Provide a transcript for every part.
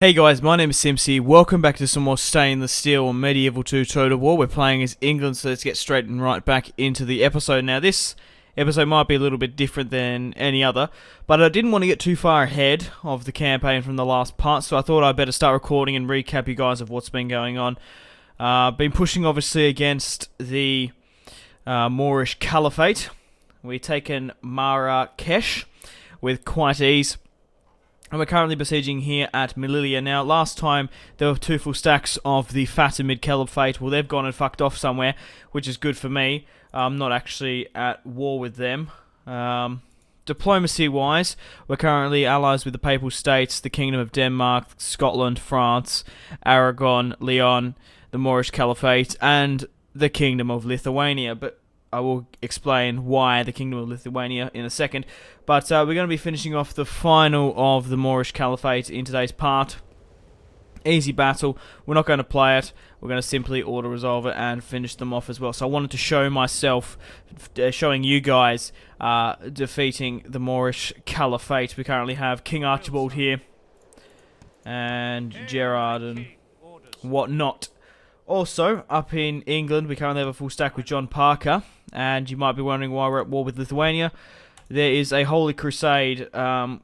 Hey guys, my name is Simpzy. Welcome back to some more Stainless Steel or Medieval 2 Total War. We're playing as England, so let's get straight and right back into the episode. Now, this episode might be a little bit different than any other, but I didn't want to get too far ahead of the campaign from the last part, so I thought I'd better start recording and recap you guys of what's been going on. Been pushing, obviously, against the Moorish Caliphate. We've taken Marrakesh with quite ease. And we're currently besieging here at Melilla. Now, last time there were two full stacks of the Fatimid Caliphate. Well, they've gone and fucked off somewhere, which is good for me. I'm not actually at war with them. Diplomacy-wise, we're currently allies with the Papal States, the Kingdom of Denmark, Scotland, France, Aragon, Leon, the Moorish Caliphate, and the Kingdom of Lithuania. But I will explain why the Kingdom of Lithuania in a second. But we're going to be finishing off the final of the Moorish Caliphate in today's part. Easy battle. We're not going to play it. We're going to simply auto-resolve it and finish them off as well. So I wanted to show myself, showing you guys, defeating the Moorish Caliphate. We currently have King Archibald here. And Gerard and whatnot. Also, up in England, we currently have a full stack with John Parker. And you might be wondering why we're at war with Lithuania. There is a holy crusade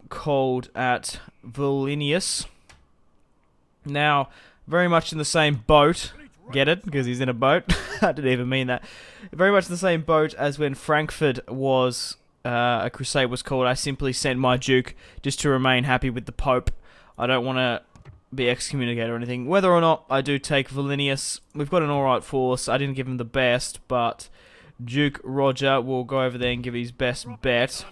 called at Vilnius. Now, very much in the same boat. Get it? Because he's in a boat. I didn't even mean that. Very much the same boat as when Frankfurt was, a crusade was called. I simply sent my Duke just to remain happy with the Pope. I don't want to be excommunicated or anything. Whether or not I do take Vilnius, we've got an alright force. I didn't give him the best, but Duke Roger will go over there and give his best bet.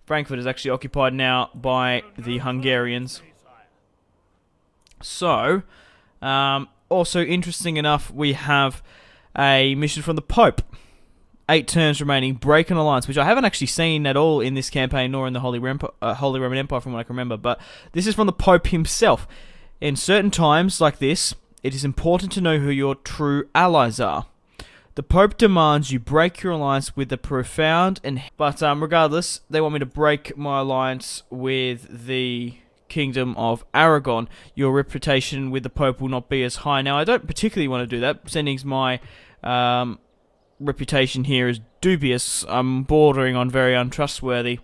Frankfurt is actually occupied now by the Hungarians. So, also interesting enough, we have a mission from the Pope. 8 turns remaining, break an alliance, which I haven't actually seen at all in this campaign, nor in the Holy Roman Empire from what I can remember, but this is from the Pope himself. In certain times like this, it is important to know who your true allies are. The Pope demands you break your alliance with the profound and... But regardless, they want me to break my alliance with the Kingdom of Aragon. Your reputation with the Pope will not be as high. Now, I don't particularly want to do that, seeing my reputation here is dubious. I'm bordering on very untrustworthy.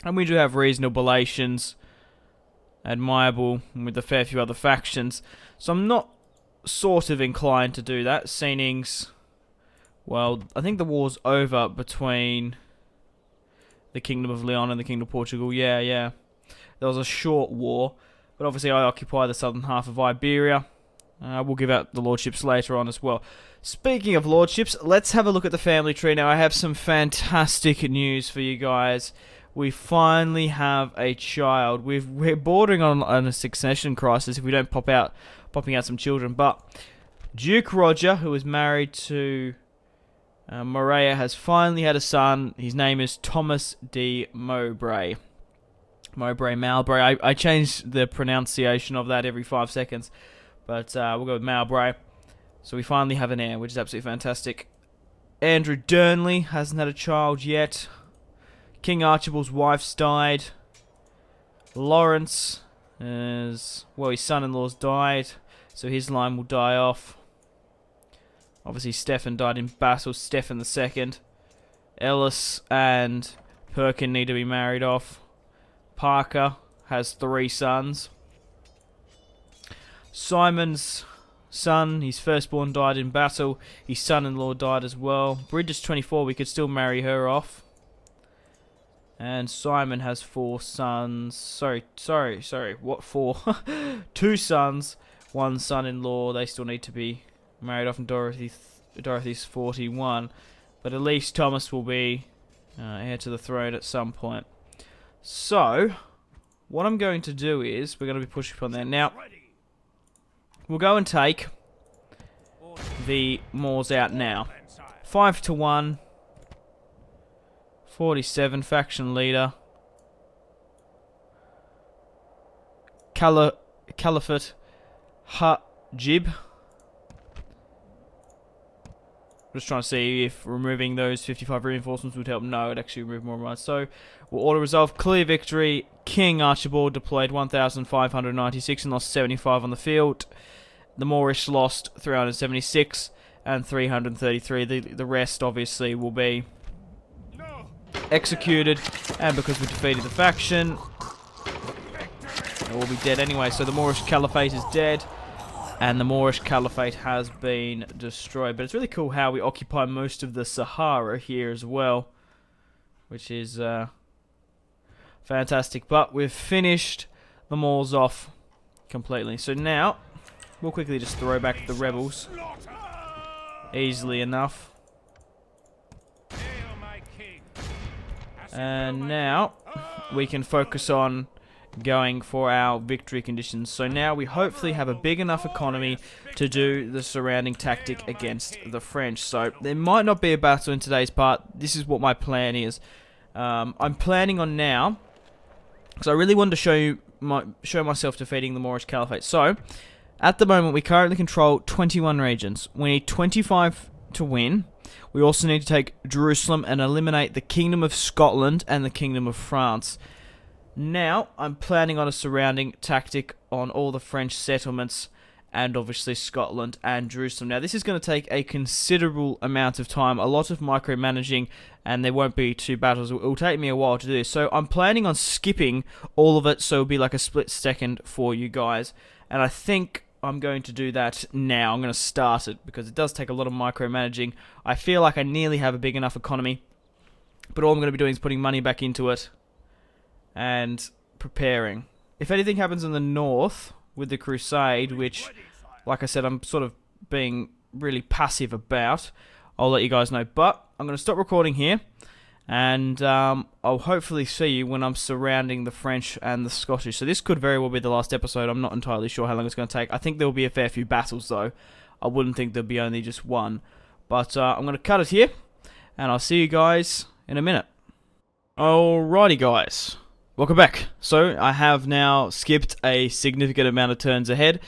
And we do have reasonable relations, admirable, with a fair few other factions. So I'm not sort of inclined to do that, seeing's, well, I think the war's over between the Kingdom of Leon and the Kingdom of Portugal. Yeah. There was a short war, but obviously I occupy the southern half of Iberia. We'll give out the lordships later on as well. Speaking of lordships, let's have a look at the family tree. Now, I have some fantastic news for you guys. We finally have a child. We're bordering on a succession crisis if we don't popping out some children. But Duke Roger, who is married to Maria, has finally had a son. His name is Thomas de Mowbray. Mowbray. I change the pronunciation of that every 5 seconds. But we'll go with Mowbray. So we finally have an heir, which is absolutely fantastic. Andrew Durnley hasn't had a child yet. King Archibald's wife's died. Lawrence is... well, his son-in-law's died, so his line will die off. Obviously, Stefan died in battle. Stefan II. Ellis and Perkin need to be married off. Parker has 3 sons. Simon's son, his firstborn, died in battle. His son-in-law died as well. Bridget's 24. We could still marry her off. And Simon has 4 sons. Sorry. What 4? 2 sons, 1 son-in-law. They still need to be married off. And Dorothy's 41. But at least Thomas will be heir to the throne at some point. So, what I'm going to do is, we're going to be pushing on there. Now, we'll go and take the Moors out now. 5-1. 47, faction leader. Caliphate Hajib. Just trying to see if removing those 55 reinforcements would help. No, it actually removed more of mine. So, we'll auto-resolve. Clear victory. King Archibald deployed 1,596 and lost 75 on the field. The Moorish lost 376 and 333. The rest, obviously, will be executed. And because we defeated the faction, they will be dead anyway. So the Moorish Caliphate is dead. And the Moorish Caliphate has been destroyed. But it's really cool how we occupy most of the Sahara here as well, which is fantastic. But we've finished the Moors off completely. So now, we'll quickly just throw back the rebels. Easily enough. And now, we can focus on going for our victory conditions. So now we hopefully have a big enough economy to do the surrounding tactic against the French. So there might not be a battle in today's part. This is what my plan is. I'm planning on now, because I really wanted to show myself defeating the Moorish Caliphate. So at the moment we currently control 21 regions. We need 25 to win. We also need to take Jerusalem and eliminate the Kingdom of Scotland and the Kingdom of France. Now, I'm planning on a surrounding tactic on all the French settlements and obviously Scotland and Jerusalem. Now, this is going to take a considerable amount of time, a lot of micromanaging, and there won't be 2 battles. It will take me a while to do this. So I'm planning on skipping all of it, so it'll be like a split second for you guys. And I think I'm going to do that now. I'm going to start it because it does take a lot of micromanaging. I feel like I nearly have a big enough economy, but all I'm going to be doing is putting money back into it and preparing. If anything happens in the north with the crusade, which, like I said, I'm sort of being really passive about, I'll let you guys know. But I'm going to stop recording here, and I'll hopefully see you when I'm surrounding the French and the Scottish. So this could very well be the last episode. I'm not entirely sure how long it's going to take. I think there will be a fair few battles, though. I wouldn't think there'll be only just one. But I'm going to cut it here, and I'll see you guys in a minute. Alrighty, guys. Welcome back. So, I have now skipped a significant amount of turns ahead.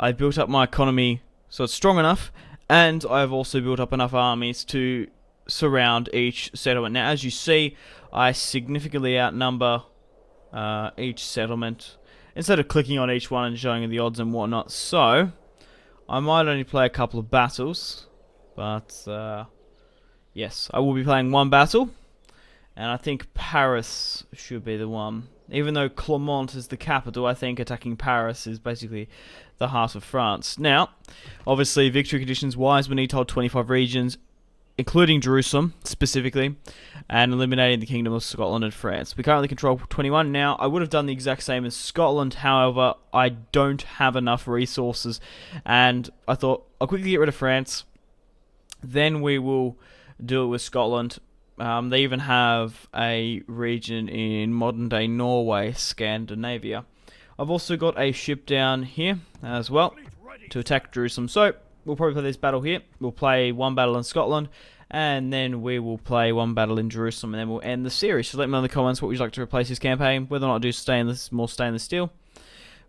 I built up my economy so it's strong enough, and I've also built up enough armies to surround each settlement. Now, as you see, I significantly outnumber each settlement, instead of clicking on each one and showing the odds and whatnot. So, I might only play a couple of battles, but yes, I will be playing one battle. And I think Paris should be the one. Even though Clermont is the capital, I think attacking Paris is basically the heart of France. Now, obviously, victory conditions-wise, we need to hold 25 regions, including Jerusalem, specifically, and eliminating the Kingdom of Scotland and France. We currently control 21. Now, I would have done the exact same as Scotland, however, I don't have enough resources, and I thought, I'll quickly get rid of France, then we will do it with Scotland. They even have a region in modern-day Norway, Scandinavia. I've also got a ship down here as well to attack Jerusalem. So, we'll probably play this battle here. We'll play one battle in Scotland, and then we will play one battle in Jerusalem, and then we'll end the series. So let me know in the comments what you'd like to replace this campaign. Whether or not I do more stainless steel,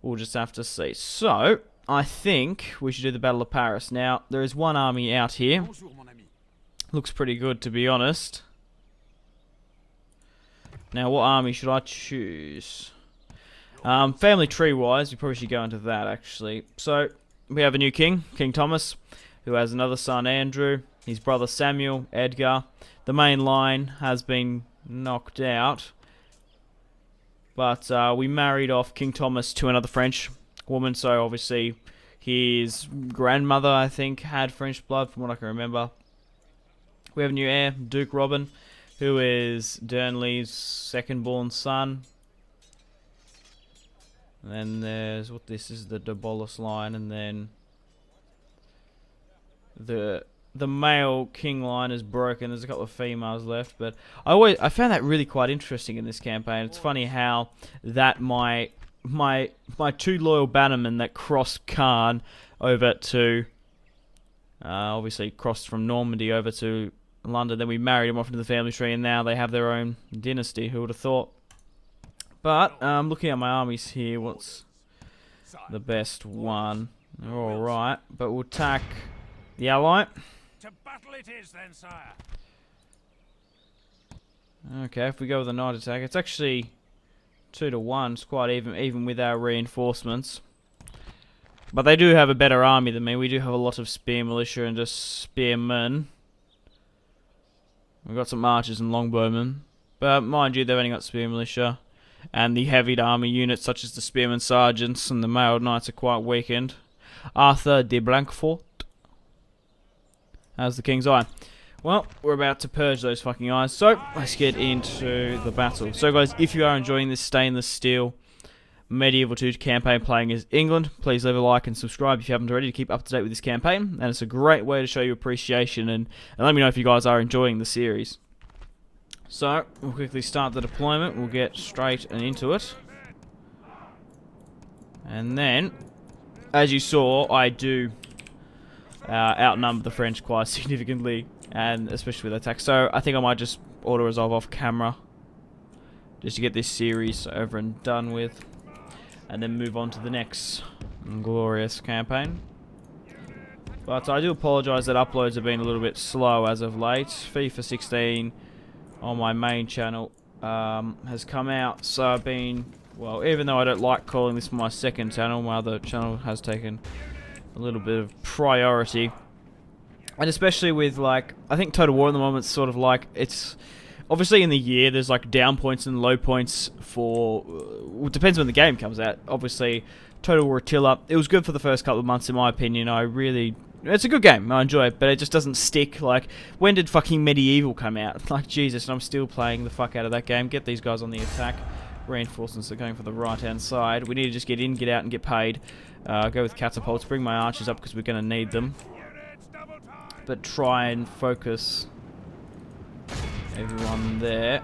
we'll just have to see. So, I think we should do the Battle of Paris. Now, there is one army out here. Looks pretty good, to be honest. Now, what army should I choose? Family tree-wise, we probably should go into that, actually. So, we have a new king, King Thomas, who has another son, Andrew, his brother Samuel, Edgar. The main line has been knocked out. But we married off King Thomas to another French woman, so obviously his grandmother, I think, had French blood, from what I can remember. We have a new heir, Duke Robin, who is Darnley's second-born son. And then there's this is the de Bolis line, and then the male king line is broken. There's a couple of females left, but I found that really quite interesting in this campaign. It's funny how that my 2 loyal bannermen that crossed Caen over to obviously crossed from Normandy over to London, then we married them off into the family tree, and now they have their own dynasty. Who would have thought? But looking at my armies here, what's the best one? They're all right, but we'll attack the ally. To battle it is, then, sire. Okay, if we go with a night attack, it's actually 2-1. It's quite even with our reinforcements. But they do have a better army than me. We do have a lot of spear militia and just spearmen. We've got some archers and longbowmen. But mind you, they've only got spear militia. And the heavy army units such as the spearmen sergeants and the mailed knights are quite weakened. Arthur de Blanquefort has the King's Eye. Well, we're about to purge those fucking eyes. So, let's get into the battle. So guys, if you are enjoying this stainless steel Medieval 2 campaign playing as England, please leave a like and subscribe if you haven't already to keep up to date with this campaign. And it's a great way to show your appreciation and let me know if you guys are enjoying the series. So, we'll quickly start the deployment. We'll get straight and into it. And then, as you saw, I do outnumber the French quite significantly, and especially with attacks. So, I think I might just auto-resolve off camera just to get this series over and done with. And then move on to the next glorious campaign. But I do apologise that uploads have been a little bit slow as of late. FIFA 16 on my main channel has come out, so I've been, well, even though I don't like calling this my second channel, my other channel has taken a little bit of priority. And especially with, like, I think Total War at the moment is sort of like, it's obviously in the year there's like down points and low points for, it depends when the game comes out. Obviously Total War Attila, it was good for the first couple of months in my opinion. It's a good game, I enjoy it, but it just doesn't stick. Like, when did fucking Medieval come out? Like, Jesus, and I'm still playing the fuck out of that game. Get these guys on the attack. Reinforcements are going for the right-hand side. We need to just get in, get out, and get paid. Go with catapults. Bring my archers up because we're going to need them. But try and focus everyone there.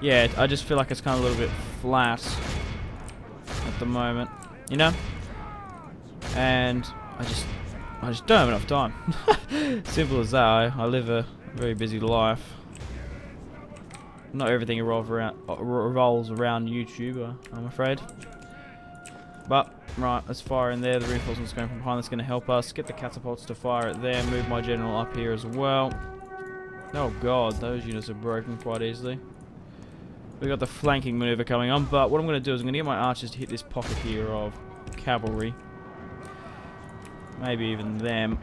Yeah, I just feel like it's kind of a little bit flat at the moment, you know? And I just don't have enough time. Simple as that. I live a very busy life. Not everything revolves around YouTube, I'm afraid. But right, let's fire in there. The reinforcements going from behind. That's going to help us get the catapults to fire it there. Move my general up here as well. Oh god, those units are broken quite easily. We've got the flanking maneuver coming on, but what I'm going to do is I'm going to get my archers to hit this pocket here of cavalry. Maybe even them.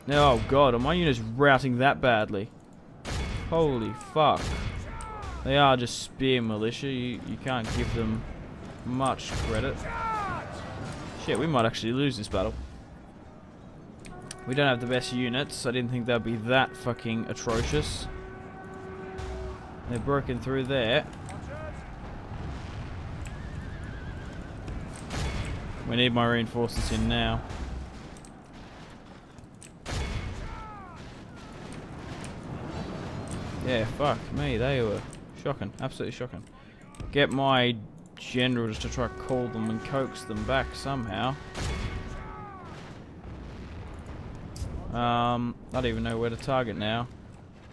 Oh god, are my units routing that badly? Holy fuck. They are just spear militia. You can't give them much credit. Shit, we might actually lose this battle. We don't have the best units. I didn't think they'd be that fucking atrocious. They're broken through there. We need my reinforcements in now. Yeah, fuck me, they were shocking, absolutely shocking. Get my generals to try to call them and coax them back somehow. I don't even know where to target now.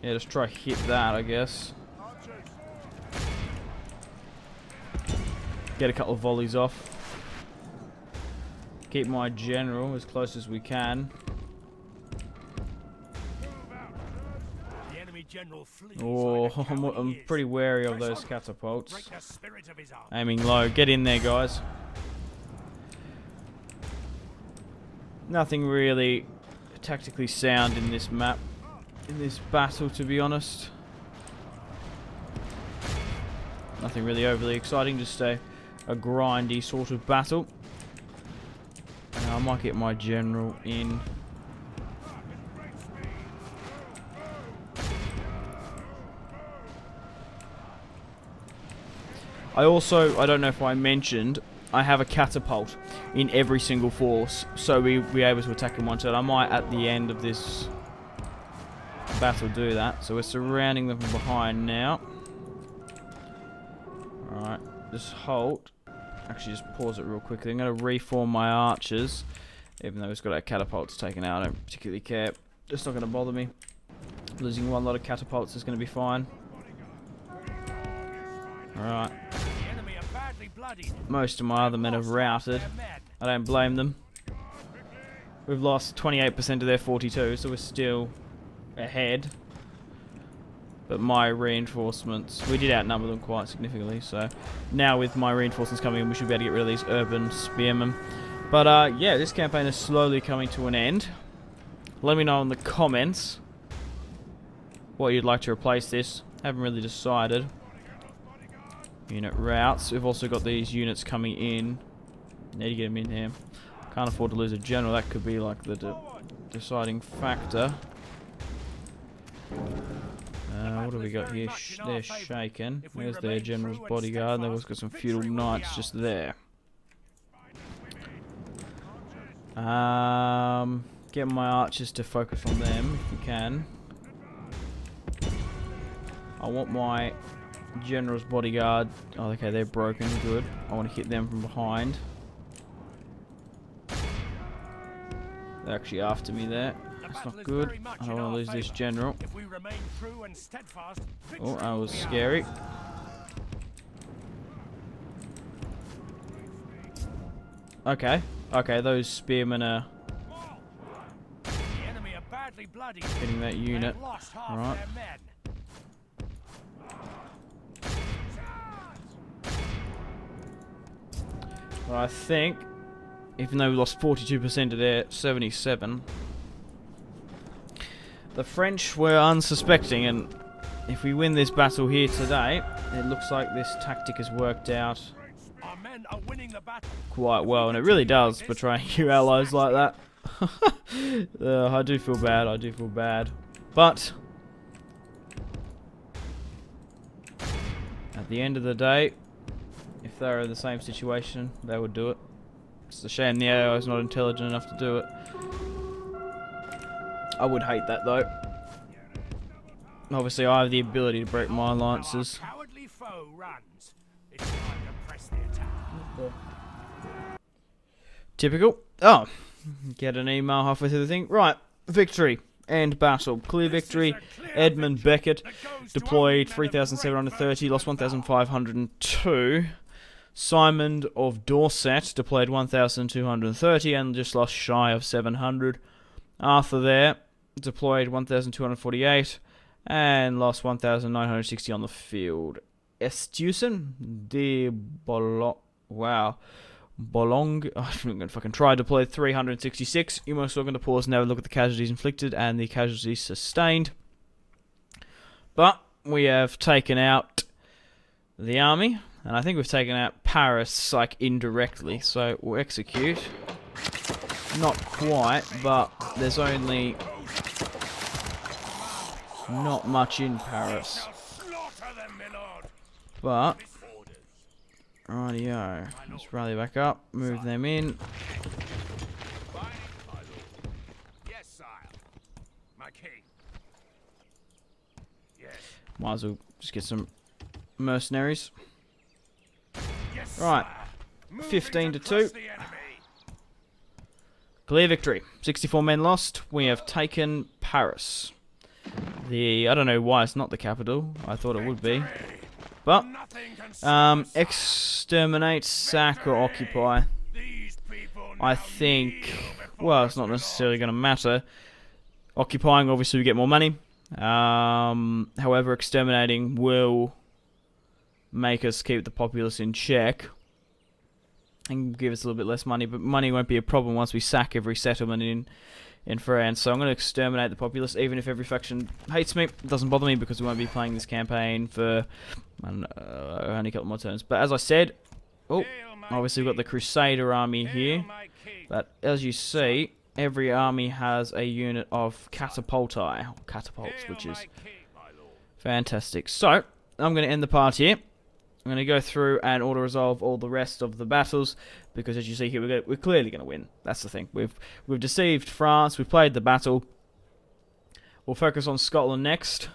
Yeah, just try to hit that, I guess. Get a couple of volleys off. Keep my general as close as we can. Oh, I'm pretty wary of those catapults. Aiming low. Get in there, guys. Nothing really tactically sound in this map, in this battle, to be honest. Nothing really overly exciting, just a grindy sort of battle. Now, I might get my general in. I don't know if I mentioned, I have a catapult in every single force, so we'll be able to attack in one shot. I might, at the end of this battle, do that. So we're surrounding them from behind now. Alright, just hold. Actually, just pause it real quickly. I'm going to reform my archers, even though it's got our catapults taken out. I don't particularly care. It's not going to bother me. Losing one lot of catapults is going to be fine. Alright. Most of my other men have routed. I don't blame them. We've lost 28% of their 42, so we're still ahead. But my reinforcements, we did outnumber them quite significantly, so now with my reinforcements coming in, we should be able to get rid of these urban spearmen. But yeah, this campaign is slowly coming to an end. Let me know in the comments what you'd like to replace this. Haven't really decided. Unit routes. We've also got these units coming in. Need to get them in here. Can't afford to lose a general. That could be like the deciding factor. What do we got here? They're shaken. There's their general's bodyguard. They've also got some feudal knights just there. Get my archers to focus on them if you can. I want my general's bodyguard. Oh, okay, they're broken. Good. I want to hit them from behind. They're actually after me there. That's not good. I don't want to lose this general. Oh, that was scary. Okay. Okay, those spearmen are getting that unit. Right. Well, I think, even though we lost 42% of their 77, the French were unsuspecting, and if we win this battle here today, it looks like this tactic has worked out quite well, and it really does, betraying your allies like that. I do feel bad, I do feel bad. But at the end of the day, if they were in the same situation, they would do it. It's a shame the AI is not intelligent enough to do it. I would hate that though. Obviously, I have the ability to break my alliances. Typical. Oh, get an email halfway through the thing. Right, victory. End battle. Clear victory. Edmund Beckett deployed 3,730, lost 1,502. Simon of Dorset deployed 1,230 and just lost shy of 700. Arthur there deployed 1,248 and lost 1,960 on the field. Estusen de Bolong. Wow. Bolong. I'm going to fucking try. Deployed 366. You're most welcome to pause and have a look at the casualties inflicted and the casualties sustained. But we have taken out the army, and I think we've taken out Paris, like, indirectly. So we'll execute. Not quite, but there's only not much in Paris. But rightio, let's rally back up, move them in. Yes, sire. My king. Yes. Might as well just get some mercenaries. Yes, right, 15 to 2. Clear victory. 64 men lost. We have taken Paris. I don't know why it's not the capital. I thought it would be. But, exterminate, sack, or occupy. I think, well, it's not necessarily going to matter. Occupying, obviously, we get more money. However, exterminating will make us keep the populace in check and give us a little bit less money, but money won't be a problem once we sack every settlement in France. So I'm going to exterminate the populace, even if every faction hates me. It doesn't bother me because we won't be playing this campaign for, I don't know, only a couple more turns. But as I said, obviously we've got the Crusader army here, but as you see, every army has a unit of catapulti, catapults, which is fantastic. So I'm going to end the part here. I'm going to go through and auto-resolve all the rest of the battles, because as you see here, we're clearly going to win. That's the thing. We've deceived France. We've played the battle. We'll focus on Scotland next.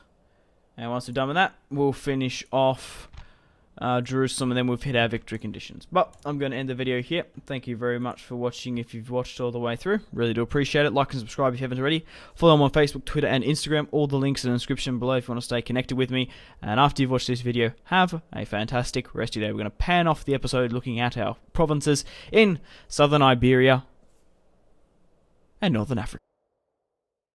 And once we're done with that, we'll finish off Jerusalem, and then we've hit our victory conditions. But I'm going to end the video here. Thank you very much for watching if you've watched all the way through. Really do appreciate it. Like and subscribe if you haven't already. Follow me on Facebook, Twitter, and Instagram. All the links in the description below if you want to stay connected with me. And after you've watched this video, have a fantastic rest of your day. We're going to pan off the episode looking at our provinces in southern Iberia and northern Africa.